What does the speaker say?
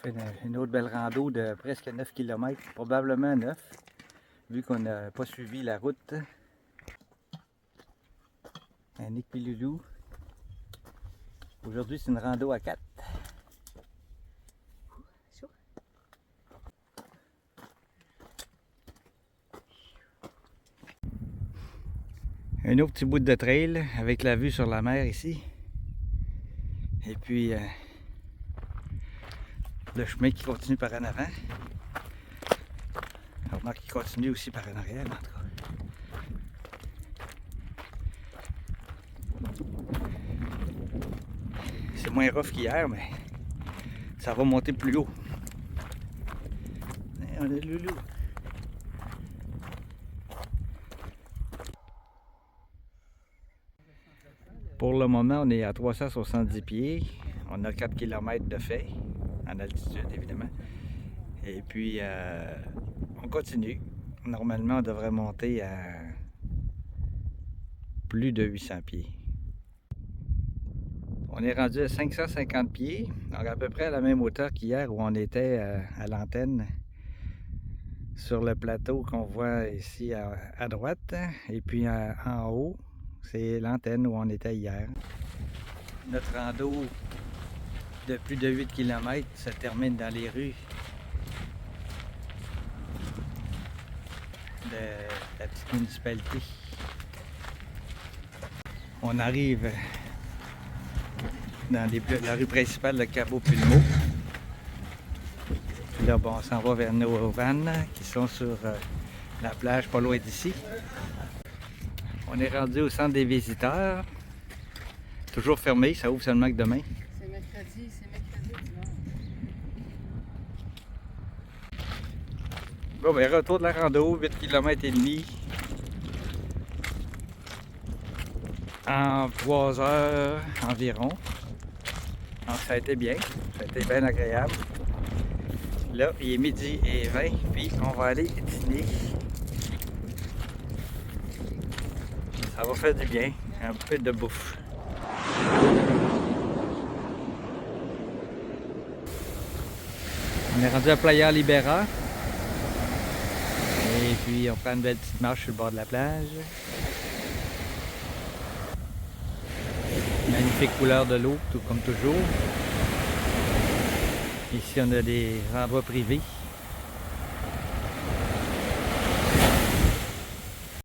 fait une autre belle rando de presque 9 km, probablement 9, vu qu'on n'a pas suivi la route. Annick et Loulou. Aujourd'hui, c'est une rando à 4. Un autre petit bout de trail avec la vue sur la mer ici. Et puis le chemin qui continue par en avant. On remarque qu'il continue aussi par en arrière, en tout cas. C'est moins rough qu'hier, mais ça va monter plus haut. Et on a Loulou. Pour le moment, on est à 370 pieds. On a 4 km de fait, en altitude évidemment. Et puis, on continue. Normalement, on devrait monter à plus de 800 pieds. On est rendu à 550 pieds, donc à peu près à la même hauteur qu'hier où on était à l'antenne, sur le plateau qu'on voit ici à droite. Et puis en haut, c'est l'antenne où on était hier. Notre rando de plus de 8 km se termine dans les rues de la petite municipalité. On arrive dans la rue principale de Cabo-Pulmo. Puis là, bon, on s'en va vers nos vannes qui sont sur la plage pas loin d'ici. On est rendu au centre des visiteurs. Toujours fermé, ça ouvre seulement que demain. C'est mercredi dimanche. Bon, ben retour de la rando, 8 km et demi. En 3 heures environ. Donc ça a été bien, ça a été bien agréable. Là, il est midi et 20, puis on va aller dîner. Ça va faire du bien, un peu de bouffe. On est rendu à Playa Libera. Et puis on prend une belle petite marche sur le bord de la plage. Magnifique couleur de l'eau, tout comme toujours. Ici, on a des endroits privés